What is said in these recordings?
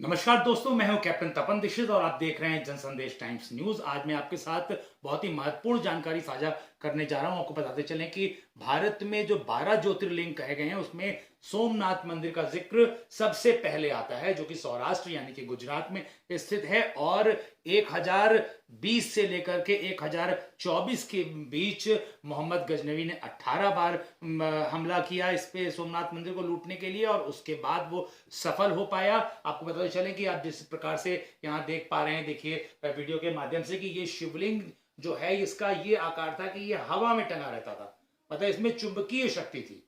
नमस्कार दोस्तों, मैं हूं कैप्टन तपन दीक्षित और आप देख रहे हैं जनसंदेश टाइम्स न्यूज। आज मैं आपके साथ बहुत ही महत्वपूर्ण जानकारी साझा करने जा रहा हूं। आपको बताते चलें कि भारत में जो 12 ज्योतिर्लिंग कहे गए हैं उसमें सोमनाथ मंदिर का जिक्र सबसे पहले आता है, जो कि सौराष्ट्र यानी कि गुजरात में स्थित है। और 1020 से लेकर के 1024 के बीच मोहम्मद गजनवी ने 18 बार हमला किया इस पे, सोमनाथ मंदिर को लूटने के लिए, और उसके बाद वो सफल हो पाया। आपको बताते चले कि आप जिस प्रकार से यहाँ देख पा रहे हैं, देखिए वीडियो के माध्यम से, कि ये शिवलिंग जो है इसका ये आकार था कि ये हवा में टंगा रहता था, मतलब इसमें चुंबकीय शक्ति थी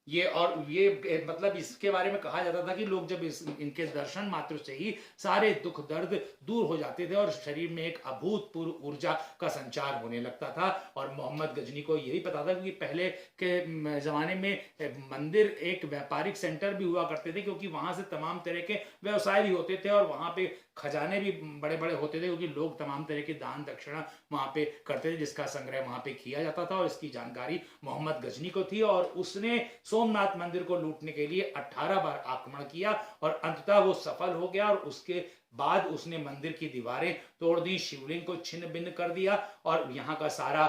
ये। और ये मतलब इसके बारे में कहा जाता था कि लोग जब इनके दर्शन मात्र से ही सारे दुख दर्द दूर हो जाते थे और शरीर में एक अभूतपूर्व ऊर्जा का संचार होने लगता था। और मोहम्मद गजनी को यही पता था कि पहले के जमाने में मंदिर एक व्यापारिक सेंटर भी हुआ करते थे, क्योंकि वहां से तमाम तरह के व्यवसाय भी होते थे और वहां पे खजाने भी बड़े बड़े होते थे, क्योंकि लोग तमाम तरह के दान दक्षिणा वहां पे करते थे, जिसका संग्रह वहां पे किया जाता था। और इसकी जानकारी मोहम्मद गजनी को थी और उसने सोमनाथ मंदिर को लूटने के लिए 18 बार आक्रमण किया और अंततः वो सफल हो गया। और उसके बाद उसने मंदिर की दीवारें तोड़ दी, शिवलिंग को छिन्न भिन्न कर दिया और यहाँ का सारा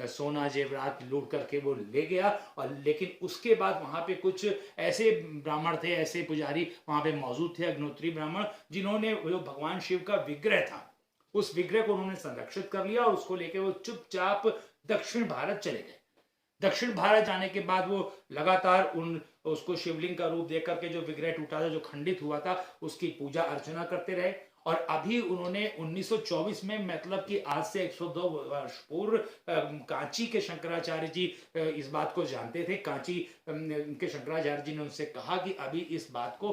सोना जेवरात लूट करके वो ले गया। और लेकिन उसके बाद वहां पे कुछ ऐसे ब्राह्मण थे, ऐसे पुजारी वहां पे मौजूद थे, अग्नोत्री ब्राह्मण, जिन्होंने जो भगवान शिव का विग्रह था उस विग्रह को उन्होंने संरक्षित कर लिया और उसको लेके वो चुपचाप दक्षिण भारत चले गए। दक्षिण भारत जाने के बाद वो लगातार उसको शिवलिंग का रूप देख करके, जो विग्रह टूटा था, जो खंडित हुआ था, उसकी पूजा अर्चना करते रहे। और अभी उन्होंने 1924 में, मतलब कि आज से 102 वर्ष पूर्व, कांची के शंकराचार्य जी इस बात को जानते थे। कांची के शंकराचार्य जी ने उनसे कहा कि अभी इस बात को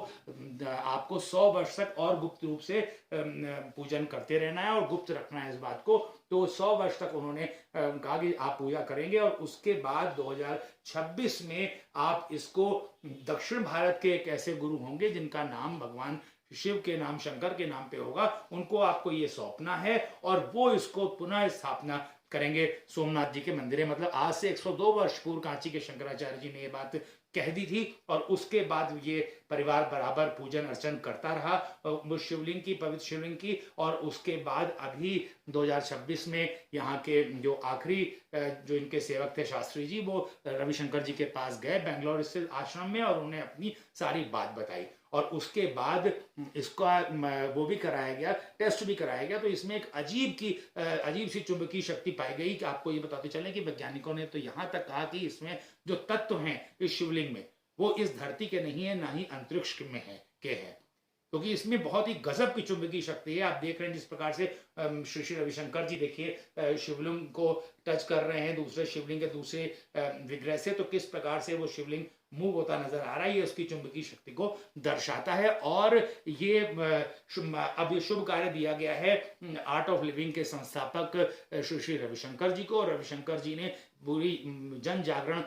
आपको 100 वर्ष तक और गुप्त रूप से पूजन करते रहना है और गुप्त रखना है इस बात को। तो 100 वर्ष तक उन्होंने कहा कि आप पूजा करेंगे और उसके बाद 2026 में आप इसको, दक्षिण भारत के एक ऐसे गुरु होंगे जिनका नाम भगवान शिव के नाम, शंकर के नाम पे होगा, उनको आपको ये सौंपना है और वो इसको पुनः स्थापना करेंगे सोमनाथ जी के मंदिर है। मतलब आज से 102 वर्ष पूर्व कांची के शंकराचार्य जी ने ये बात कह दी थी और उसके बाद ये परिवार बराबर पूजन अर्चन करता रहा शिवलिंग की, पवित्र शिवलिंग की। और उसके बाद अभी 2026 में यहाँ के जो आखिरी जो इनके सेवक थे शास्त्री जी, वो रविशंकर जी के पास गए बेंगलोर स्थित आश्रम में और उन्हें अपनी सारी बात बताई। और उसके बाद इसका वो भी कराया गया, टेस्ट भी कराया गया, तो इसमें एक अजीब सी चुंबकीय शक्ति पाई गई। कि आपको ये बताते चलें कि वैज्ञानिकों ने तो यहाँ तक कहा कि इसमें जो तत्व हैं इस शिवलिंग में, वो इस धरती के नहीं है, ना ही अंतरिक्ष में है, क्योंकि इसमें बहुत ही गजब की चुंबकीय शक्ति है। आप देख रहे हैं जिस प्रकार से श्री श्री रविशंकर जी, देखिए शिवलिंग को टच कर रहे हैं दूसरे शिवलिंग के दूसरे विग्रह से, तो किस प्रकार से वो शिवलिंग मूव होता नजर आ रहा है, ये उसकी चुंबकीय शक्ति को दर्शाता है। और ये अब ये शुभ कार्य दिया गया है आर्ट ऑफ लिविंग के संस्थापक श्री श्री रविशंकर जी को। रविशंकर जी ने पूरी जन जागरण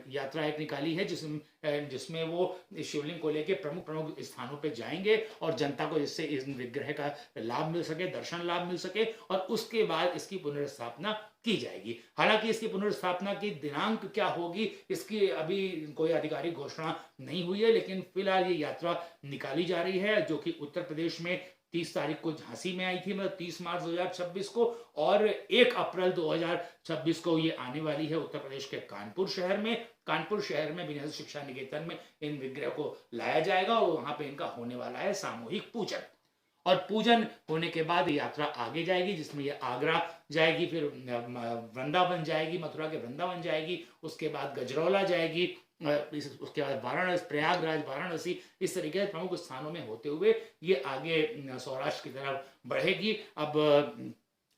यात्रा एक निकाली है, जिसमें वो इस शिवलिंग को लेकर प्रमुख प्रमुख स्थानों पे जाएंगे और जनता को जिससे इस विग्रह का लाभ मिल सके, दर्शन लाभ मिल सके, और उसके बाद इसकी पुनर्स्थापना की जाएगी। हालांकि इसकी पुनर्स्थापना की दिनांक क्या होगी, इसकी अभी कोई आधिकारिक घोषणा नहीं हुई है, लेकिन फिलहाल ये यात्रा निकाली जा रही है, जो कि उत्तर प्रदेश में 30 तारीख को झांसी में आई थी, मतलब 30 मार्च 2026 को, और 1 अप्रैल 2026 को ये आने वाली है उत्तर प्रदेश के कानपुर शहर में। कानपुर शहर में विनय शिक्षा निकेतन में इन विग्रह को लाया जाएगा और वहां पे इनका होने वाला है सामूहिक पूजन। और पूजन होने के बाद यात्रा आगे जाएगी, जिसमें ये आगरा जाएगी, फिर वृंदावन जाएगी, मथुरा के वृंदावन जाएगी, उसके बाद गजरौला जाएगी, उसके बाद वाराणसी, प्रयागराज, वाराणसी, इस तरीके से प्रमुख स्थानों में होते हुए ये आगे सौराष्ट्र की तरफ बढ़ेगी। अब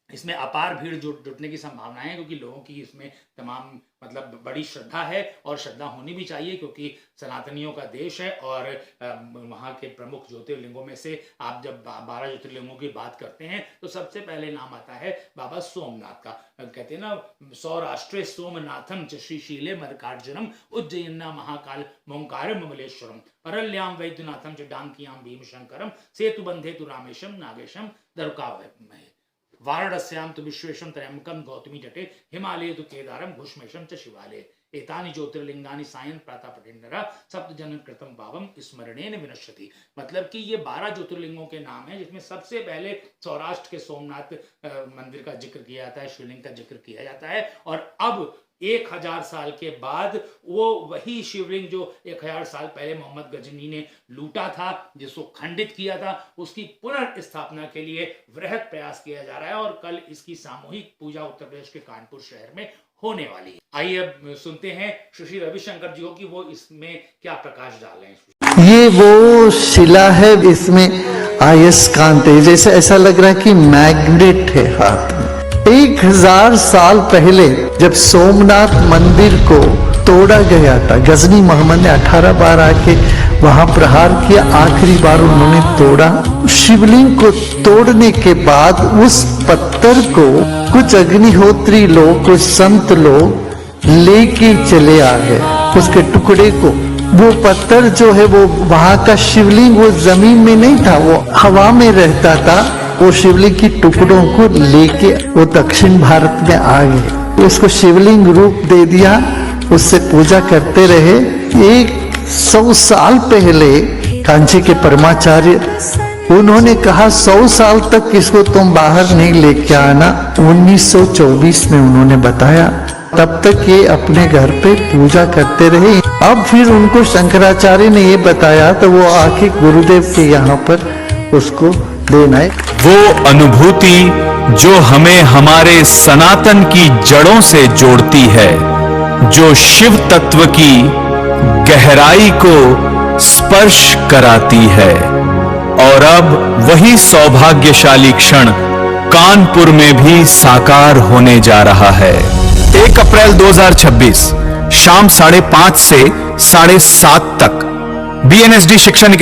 इसमें अपार भीड़ जुटने की संभावना है, क्योंकि लोगों की इसमें तमाम मतलब बड़ी श्रद्धा है और श्रद्धा होनी भी चाहिए, क्योंकि सनातनियों का देश है। और वहाँ के प्रमुख ज्योतिर्लिंगों में से आप जब 12 ज्योतिर्लिंगों की बात करते हैं तो सबसे पहले नाम आता है बाबा सोमनाथ का। कहते हैं ना, सौराष्ट्रे सोमनाथम च श्रीशीले मल्लिकार्जुनम उज्जयिन्ना महाकाल मोंकारम ममलेश्वरम परल्याम वैद्यनाथम च डांकियाम भीमशंकरम सेतुबंधे तु रामेशम नागेशम दरुकावहे वाराणस्याम तो विश्वेशम त्रयंबकम गौतमी जटे हिमालय तो केदारम घुष्मेशम च शिवालय। एतानि ज्योतिर्लिंगानि सायं प्रातः पठेन्नरः सप्त जन्म कृतं पापम स्मरणेन विनश्यति। मतलब कि ये 12 ज्योतिर्लिंगों के नाम हैं, जिसमें सबसे पहले सौराष्ट्र के सोमनाथ मंदिर का जिक्र किया जाता है, शिवलिंग का जिक्र किया जाता है। और अब 1000 साल के बाद वो वही शिवलिंग जो 1000 साल पहले मोहम्मद गजनी ने लूटा था, जिसको खंडित किया था, उसकी पुनर्स्थापना के लिए वृहद प्रयास किया जा रहा है। और कल इसकी सामूहिक पूजा उत्तर प्रदेश के कानपुर शहर में होने वाली है। आइए अब सुनते हैं श्री रविशंकर जी को कि वो इसमें क्या प्रकाश डाल रहे हैं। ये वो शिला है, इसमें अयस्कांत है, जैसे ऐसा लग रहा है कि मैग्नेट है हाथ में। 1000 साल पहले जब सोमनाथ मंदिर को तोड़ा गया था, गजनी मोहम्मद ने 18 बार आके वहां प्रहार किया, आखिरी बार उन्होंने तोड़ा। शिवलिंग को तोड़ने के बाद उस पत्थर को कुछ अग्निहोत्री लोग, कुछ संत लोग लेके चले आ गए उसके टुकड़े को। वो पत्थर जो है वो वहां का शिवलिंग वो जमीन में नहीं था, वो हवा में रहता था। वो शिवलिंग की टुकड़ों को लेके वो दक्षिण भारत में आ गए, उसको शिवलिंग रूप दे दिया, उससे पूजा करते रहे। 100 साल पहले कांची के परमाचार्य उन्होंने कहा 100 साल तक इसको तुम बाहर नहीं लेके आना। 1924 में उन्होंने बताया, तब तक ये अपने घर पे पूजा करते रहे। अब फिर उनको शंकराचार्य ने ये बताया तो वो आके गुरुदेव के यहाँ पर उसको देना है। वो अनुभूति जो हमें हमारे सनातन की जड़ों से जोड़ती है, जो शिव तत्व की गहराई को स्पर्श कराती है। और अब वही सौभाग्यशाली क्षण कानपुर में भी साकार होने जा रहा है। 1 अप्रैल 2026 शाम 5:30 से 7:30 तक BNSD शिक्षा